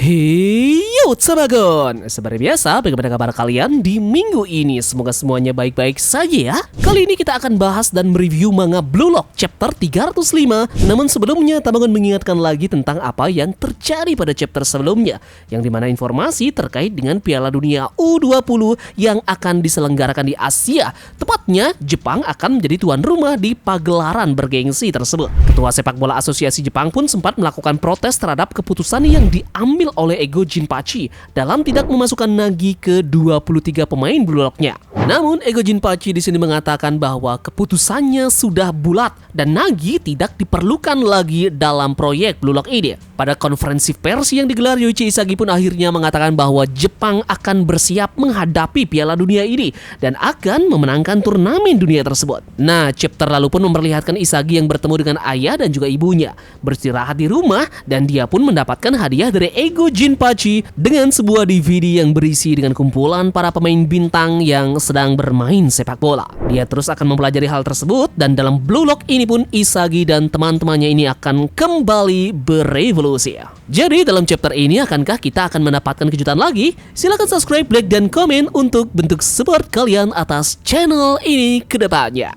Hey yo Tsabagon, seperti biasa bagaimana kabar kalian di minggu ini? Semoga semuanya baik-baik saja ya. Kali ini kita akan bahas dan mereview manga Blue Lock chapter 305. Namun sebelumnya Tsabagon mengingatkan lagi tentang apa yang terjadi pada chapter sebelumnya, yang dimana informasi terkait dengan Piala Dunia U20 yang akan diselenggarakan di Asia. Tepatnya Jepang akan menjadi tuan rumah di pagelaran bergengsi tersebut. Ketua Sepak Bola Asosiasi Jepang pun sempat melakukan protes terhadap keputusan yang diambil oleh Eigo Jinpachi dalam tidak memasukkan Nagi ke 23 pemain Blue Lock-nya. Namun Eigo Jinpachi di sini mengatakan bahwa keputusannya sudah bulat dan Nagi tidak diperlukan lagi dalam proyek Blue Lock ini. Pada konferensi pers yang digelar, Yoichi Isagi pun akhirnya mengatakan bahwa Jepang akan bersiap menghadapi Piala Dunia ini dan akan memenangkan turnamen dunia tersebut. Nah, chapter lalu pun memperlihatkan Isagi yang bertemu dengan ayah dan juga ibunya, beristirahat di rumah, dan dia pun mendapatkan hadiah dari Eigo Jinpachi dengan sebuah DVD yang berisi dengan kumpulan para pemain bintang yang sedang bermain sepak bola. Dia terus akan mempelajari hal tersebut, dan dalam Blue Lock ini pun Isagi dan teman-temannya ini akan kembali berevolusi. Jadi dalam chapter ini akankah kita akan mendapatkan kejutan lagi? Silahkan subscribe, like, dan komen untuk bentuk support kalian atas channel ini ke depannya.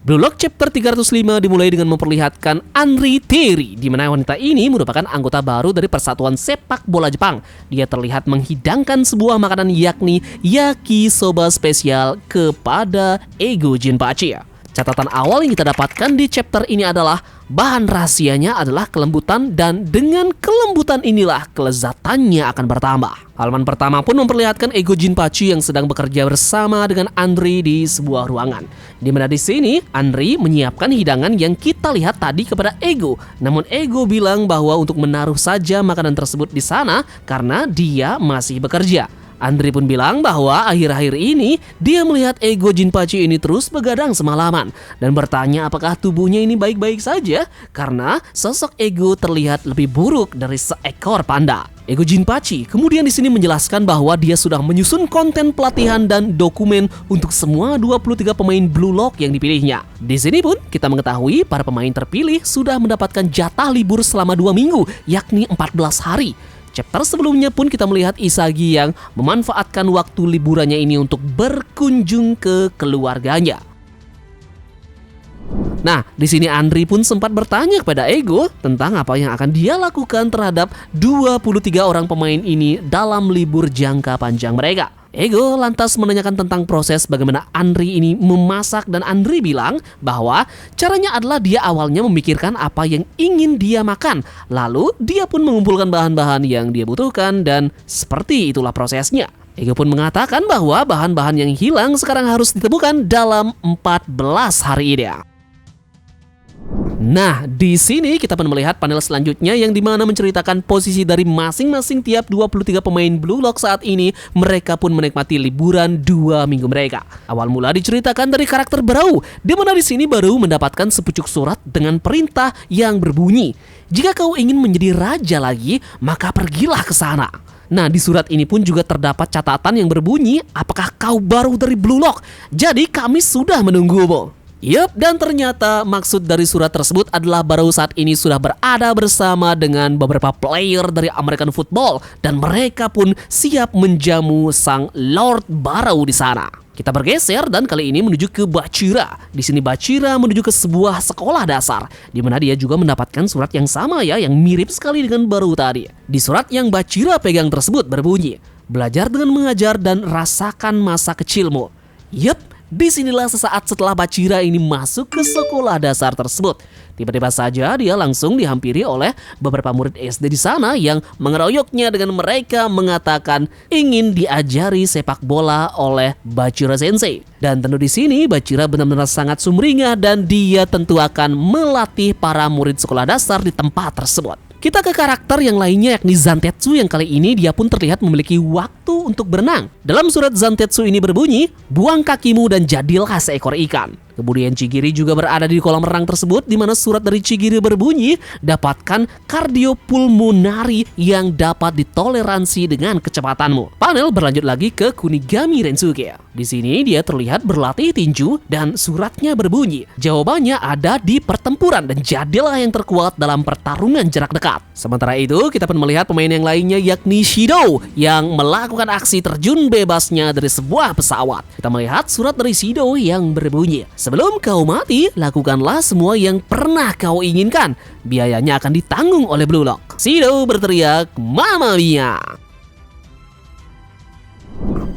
Blue Lock chapter 305 dimulai dengan memperlihatkan Anri Terry, di mana wanita ini merupakan anggota baru dari Persatuan Sepak Bola Jepang. Dia terlihat menghidangkan sebuah makanan yakni yakisoba spesial kepada Eigo Jinpachi. Catatan awal yang kita dapatkan di chapter ini adalah bahan rahasianya adalah kelembutan, dan dengan kelembutan inilah kelezatannya akan bertambah. Halaman pertama pun memperlihatkan Eigo Jinpachi yang sedang bekerja bersama dengan Anri di sebuah ruangan. Di mana di sini Anri menyiapkan hidangan yang kita lihat tadi kepada Eigo. Namun Eigo bilang bahwa untuk menaruh saja makanan tersebut di sana karena dia masih bekerja. Andri pun bilang bahwa akhir-akhir ini dia melihat Eigo Jinpachi ini terus begadang semalaman dan bertanya apakah tubuhnya ini baik-baik saja karena sosok Eigo terlihat lebih buruk dari seekor panda. Eigo Jinpachi kemudian di sini menjelaskan bahwa dia sudah menyusun konten pelatihan dan dokumen untuk semua 23 pemain Blue Lock yang dipilihnya. Di sini pun kita mengetahui para pemain terpilih sudah mendapatkan jatah libur selama 2 minggu, yakni 14 hari. Chapter sebelumnya pun kita melihat Isagi yang memanfaatkan waktu liburannya ini untuk berkunjung ke keluarganya. Nah, di sini Andri pun sempat bertanya kepada Eigo tentang apa yang akan dia lakukan terhadap 23 orang pemain ini dalam libur jangka panjang mereka. Eigo lantas menanyakan tentang proses bagaimana Andri ini memasak, dan Andri bilang bahwa caranya adalah dia awalnya memikirkan apa yang ingin dia makan, lalu dia pun mengumpulkan bahan-bahan yang dia butuhkan, dan seperti itulah prosesnya. Eigo pun mengatakan bahwa bahan-bahan yang hilang sekarang harus ditemukan dalam 14 hari ini. Nah, di sini kita pun melihat panel selanjutnya yang dimana menceritakan posisi dari masing-masing tiap 23 pemain Blue Lock saat ini. Mereka pun menikmati liburan 2 minggu mereka. Awal mula diceritakan dari karakter Barou, di mana di sini Barou mendapatkan sepucuk surat dengan perintah yang berbunyi, "Jika kau ingin menjadi raja lagi, maka pergilah ke sana." Nah, di surat ini pun juga terdapat catatan yang berbunyi, "Apakah kau baru dari Blue Lock? Jadi kami sudah menunggumu." Yup, dan ternyata maksud dari surat tersebut adalah Barou saat ini sudah berada bersama dengan beberapa player dari American Football, dan mereka pun siap menjamu sang Lord Barou di sana. Kita bergeser dan kali ini menuju ke Bachira. Di sini Bachira menuju ke sebuah sekolah dasar, di mana dia juga mendapatkan surat yang sama ya, yang mirip sekali dengan Barou tadi. Di surat yang Bachira pegang tersebut berbunyi, "Belajar dengan mengajar dan rasakan masa kecilmu." Yup, disinilah sesaat setelah Bachira ini masuk ke sekolah dasar tersebut. Tiba-tiba saja dia langsung dihampiri oleh beberapa murid SD di sana yang mengeroyoknya dengan mereka mengatakan ingin diajari sepak bola oleh Bachira Sensei. Dan tentu di sini Bachira benar-benar sangat sumringah dan dia tentu akan melatih para murid sekolah dasar di tempat tersebut. Kita ke karakter yang lainnya yakni Zantetsu, yang kali ini dia pun terlihat memiliki waktu untuk berenang. Dalam surat Zantetsu ini berbunyi, "Buang kakimu dan jadilah seekor ikan." Kemudian Chigiri juga berada di kolam renang tersebut, di mana surat dari Chigiri berbunyi, dapatkan kardiopulmonari yang dapat ditoleransi dengan kecepatanmu. Panel berlanjut lagi ke Kunigami Rensuke. Di sini dia terlihat berlatih tinju dan suratnya berbunyi, jawabannya ada di pertempuran dan jadilah yang terkuat dalam pertarungan jarak dekat. Sementara itu, kita pun melihat pemain yang lainnya yakni Shido yang melakukan aksi terjun bebasnya dari sebuah pesawat. Kita melihat surat dari Shido yang berbunyi, sebelum kau mati, lakukanlah semua yang pernah kau inginkan. Biayanya akan ditanggung oleh Blue Lock. Shido berteriak, Mamma Mia!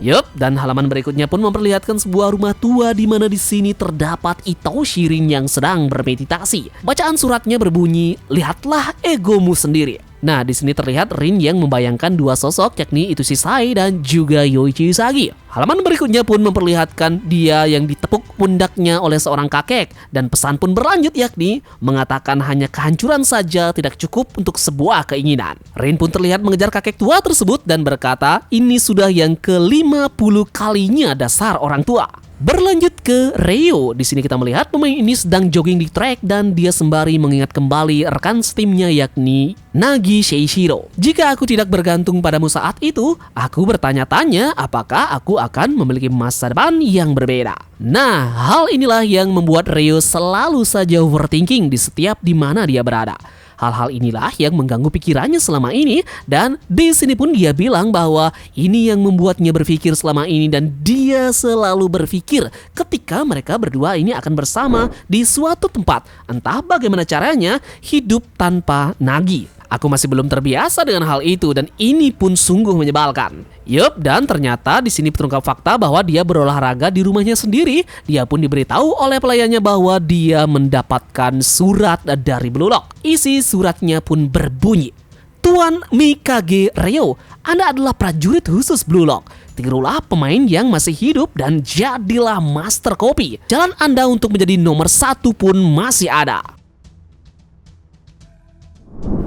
Yup, dan halaman berikutnya pun memperlihatkan sebuah rumah tua di mana di sini terdapat Ito Shirin yang sedang bermeditasi. Bacaan suratnya berbunyi, lihatlah egomu sendiri. Nah, di sini terlihat Rin yang membayangkan dua sosok, yakni itu Shisai dan juga Yoichi Usagi. Halaman berikutnya pun memperlihatkan dia yang ditepuk pundaknya oleh seorang kakek, dan pesan pun berlanjut yakni mengatakan hanya kehancuran saja tidak cukup untuk sebuah keinginan. Rin pun terlihat mengejar kakek tua tersebut dan berkata, ini sudah yang ke-50 kalinya dasar orang tua. Berlanjut ke Ryo, di sini kita melihat pemain ini sedang jogging di trek dan dia sembari mengingat kembali rekan setimnya yakni Nagi Seishiro. Jika aku tidak bergantung padamu saat itu, aku bertanya-tanya apakah aku akan memiliki masa depan yang berbeda. Nah, hal inilah yang membuat Ryo selalu saja overthinking di setiap di mana dia berada. Hal-hal inilah yang mengganggu pikirannya selama ini, dan di sini pun dia bilang bahwa ini yang membuatnya berpikir selama ini, dan dia selalu berpikir ketika mereka berdua ini akan bersama di suatu tempat. Entah bagaimana caranya hidup tanpa Nagi. Aku masih belum terbiasa dengan hal itu dan ini pun sungguh menyebalkan. Yup, dan ternyata di sini terungkap fakta bahwa dia berolahraga di rumahnya sendiri. Dia pun diberitahu oleh pelayannya bahwa dia mendapatkan surat dari Blue Lock. Isi suratnya pun berbunyi, Tuan Mikage Ryo, Anda adalah prajurit khusus Blue Lock. Tirulah pemain yang masih hidup dan jadilah master kopi. Jalan Anda untuk menjadi nomor 1 pun masih ada.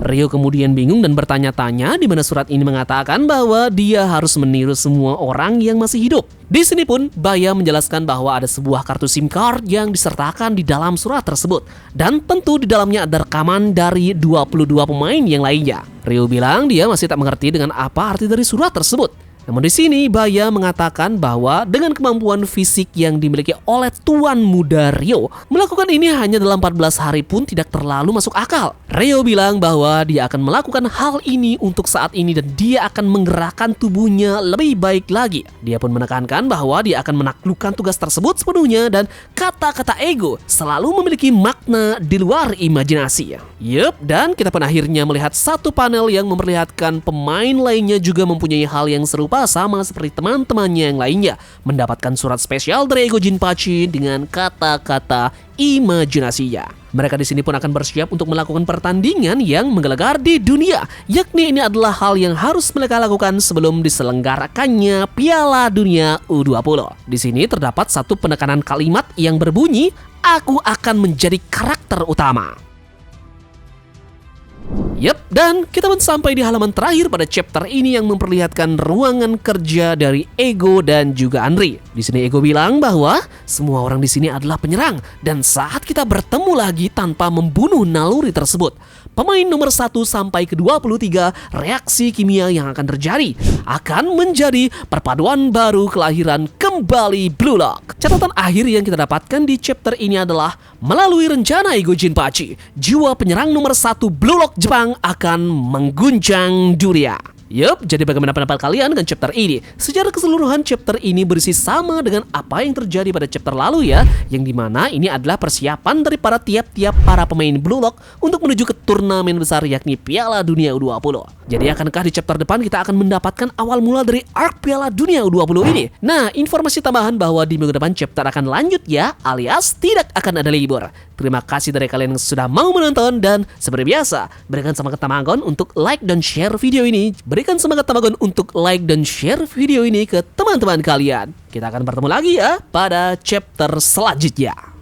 Ryo kemudian bingung dan bertanya-tanya di mana surat ini mengatakan bahwa dia harus meniru semua orang yang masih hidup. Di sini pun Baya menjelaskan bahwa ada sebuah kartu SIM card yang disertakan di dalam surat tersebut dan tentu di dalamnya ada rekaman dari 22 pemain yang lainnya. Ryo bilang dia masih tak mengerti dengan apa arti dari surat tersebut. Namun di sini Baya mengatakan bahwa dengan kemampuan fisik yang dimiliki oleh Tuan Muda Ryo, melakukan ini hanya dalam 14 hari pun tidak terlalu masuk akal. Ryo bilang bahwa dia akan melakukan hal ini untuk saat ini dan dia akan menggerakkan tubuhnya lebih baik lagi. Dia pun menekankan bahwa dia akan menaklukkan tugas tersebut sepenuhnya dan kata-kata ego selalu memiliki makna di luar imajinasi. Yup, dan kita pun akhirnya melihat satu panel yang memperlihatkan pemain lainnya juga mempunyai hal yang serupa sama seperti teman-temannya yang lainnya, mendapatkan surat spesial dari Ego Jinpachi dengan kata-kata imajinasinya. Mereka di sini pun akan bersiap untuk melakukan pertandingan yang menggelegar di dunia, yakni ini adalah hal yang harus mereka lakukan sebelum diselenggarakannya Piala Dunia U20. Di sini terdapat satu penekanan kalimat yang berbunyi, aku akan menjadi karakter utama. Yap, dan kita pun sampai di halaman terakhir pada chapter ini yang memperlihatkan ruangan kerja dari Ego dan juga Andri. Di sini Ego bilang bahwa semua orang di sini adalah penyerang dan saat kita bertemu lagi tanpa membunuh naluri tersebut, pemain nomor 1 sampai ke 23 reaksi kimia yang akan terjadi akan menjadi perpaduan baru kelahiran kembali Blue Lock. Catatan akhir yang kita dapatkan di chapter ini adalah melalui rencana Ego Jinpachi, jiwa penyerang nomor 1 Blue Lock Jepang akan mengguncang dunia. Yup, jadi bagaimana pendapat kalian dengan chapter ini? Secara keseluruhan chapter ini berisi sama dengan apa yang terjadi pada chapter lalu ya, yang dimana ini adalah persiapan dari para tiap-tiap para pemain Blue Lock untuk menuju ke turnamen besar yakni Piala Dunia U20. Jadi akankah di chapter depan kita akan mendapatkan awal mula dari arc Piala Dunia U20 ini? Nah, informasi tambahan bahwa di minggu depan chapter akan lanjut ya, alias tidak akan ada libur. Terima kasih dari kalian yang sudah mau menonton dan seperti biasa, berikan semangat Tamagon untuk like dan share video ini. Berikan semangat Tamagon untuk like dan share video ini ke teman-teman kalian. Kita akan bertemu lagi ya pada chapter selanjutnya.